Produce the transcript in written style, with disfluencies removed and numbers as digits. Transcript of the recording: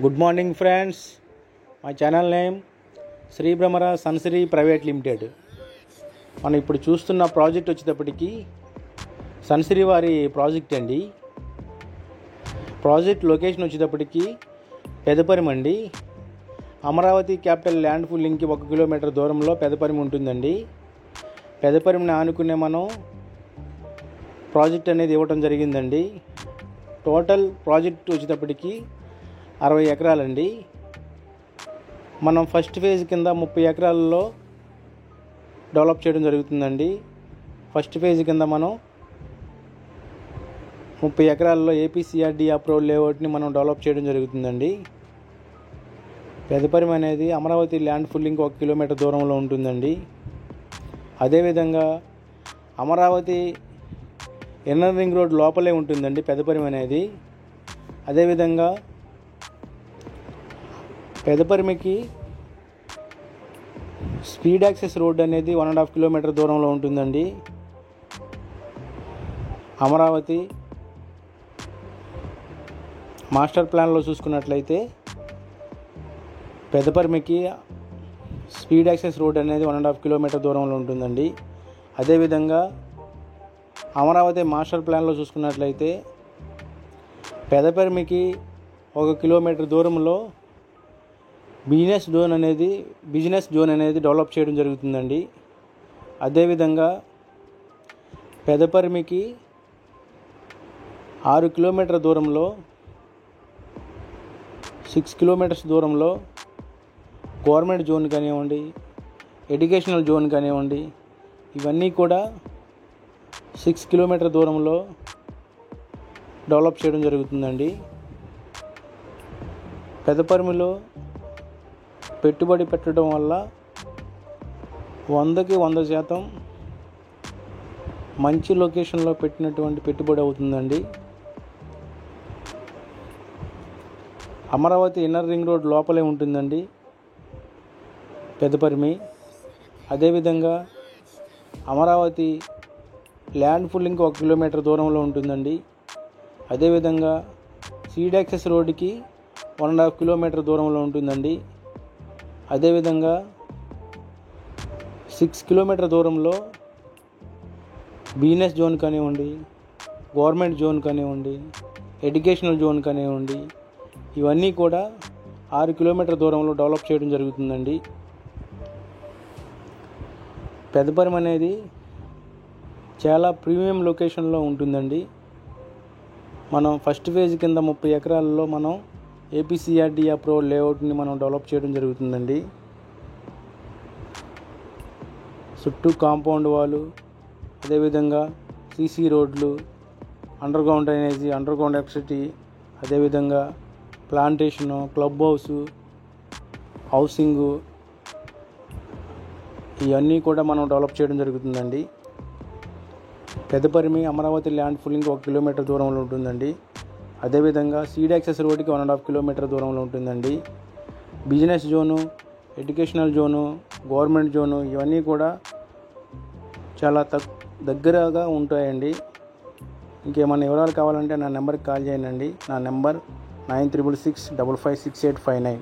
Good morning friends. మా channel name Shri Bhramara Sansiri private limited. మనం ఇప్పుడు చూస్తున్న ప్రాజెక్ట్ వచ్చేటప్పటికి సన్సిరీ వారి ప్రాజెక్ట్ అండి. ప్రాజెక్ట్ లొకేషన్ వచ్చేటప్పటికి పెదపరిమి అండి. అమరావతి క్యాపిటల్ ల్యాండ్ పూలింగ్కి 1 కిలోమీటర్ దూరంలో పెదపరిమి ఉంటుందండి. పెదపరిమిని ఆనుకునే మనం ప్రాజెక్ట్ అనేది ఇవ్వటం జరిగిందండి. టోటల్ ప్రాజెక్ట్ వచ్చేటప్పటికి 60 ఎకరాలండి. మనం ఫస్ట్ ఫేజ్ కింద 30 ఎకరాలలో డెవలప్ చేయడం జరుగుతుందండి. ఫస్ట్ ఫేజ్ కింద మనం 30 ఎకరాల్లో ఏపీసీఆర్డీ అప్రూవల్ లేఅవుట్ని మనం డెవలప్ చేయడం జరుగుతుందండి. పెదపరిమి అనేది అమరావతి ల్యాండ్ పూలింగ్కి 1 కిలోమీటర్ దూరంలో ఉంటుందండి. అదేవిధంగా అమరావతి ఇన్నర్ రింగ్ రోడ్ లోపలే ఉంటుందండి పెదపరిమి అనేది. అదేవిధంగా పెదపరిమికి స్పీడ్ యాక్సెస్ రోడ్ అనేది 1.5 కిలోమీటర్ దూరంలో ఉంటుందండి. అమరావతి మాస్టర్ ప్లాన్లో చూసుకున్నట్లయితే పెదపరిమికి స్పీడ్ యాక్సెస్ రోడ్ అనేది 1.5 కిలోమీటర్ దూరంలో ఉంటుందండి. అదేవిధంగా అమరావతి మాస్టర్ ప్లాన్లో చూసుకున్నట్లయితే పెదపరిమికి 1 కిలోమీటర్ దూరంలో బిజినెస్ జోన్ అనేది డెవలప్ చేయడం జరుగుతుందండి. అదేవిధంగా పెదపరిమికి 6 కిలోమీటర్ దూరంలో 6 కిలోమీటర్స్ దూరంలో గవర్నమెంట్ జోన్ కానివ్వండి, ఎడ్యుకేషనల్ జోన్ కానివ్వండి, ఇవన్నీ కూడా 6 కిలోమీటర్ దూరంలో డెవలప్ చేయడం జరుగుతుందండి. పెదపరిమిలో పెట్టుబడి పెట్టడం వల్ల 100కి 100% మంచి లొకేషన్లో పెట్టినటువంటి పెట్టుబడి అవుతుందండి. అమరావతి ఇన్నర్ రింగ్ రోడ్ లోపలే ఉంటుందండి పెదపరిమి. అదేవిధంగా అమరావతి ల్యాండ్ పూలింగ్కి 1 కిలోమీటర్ దూరంలో ఉంటుందండి. అదేవిధంగా సీడ్ యాక్సెస్ రోడ్డుకి 1.5 కిలోమీటర్ దూరంలో ఉంటుందండి. అదేవిధంగా 6 కిలోమీటర్ దూరంలో బిజినెస్ జోన్ కానివ్వండి, గవర్నమెంట్ జోన్ కానివ్వండి, ఎడ్యుకేషనల్ జోన్ కానివ్వండి, ఇవన్నీ కూడా 6 కిలోమీటర్ దూరంలో డెవలప్ చేయడం జరుగుతుందండి. పెదపరిమి అనేది చాలా ప్రీమియం లొకేషన్లో ఉంటుందండి. మనం ఫస్ట్ ఫేజ్ కింద 30 ఎకరాలలో మనం ఏపీసీఆర్డీ అప్రూవల్ లేఅవుట్ని మనం డెవలప్ చేయడం జరుగుతుందండి. చుట్టూ కాంపౌండ్ వాలు, అదేవిధంగా సీసీ రోడ్లు, underground drainage, underground electricity, అదేవిధంగా ప్లాంటేషను, క్లబ్ హౌసింగు, ఇవన్నీ కూడా మనం డెవలప్ చేయడం జరుగుతుందండి. Pedaparimi Amaravati land pooling 1 kilometre దూరంలో ఉంటుందండి. అదేవిధంగా సీడ్ యాక్సెస్ రోడ్డుకి 1.5 కిలోమీటర్ దూరంలో ఉంటుందండి. Business zone, educational zone, government zone, ఇవన్నీ కూడా చాలా దగ్గరగా ఉంటాయండి. ఇంకేమైనా వివరాలు కావాలంటే నా నెంబర్కి కాల్ చేయండి. నా నెంబర్ 9666556859.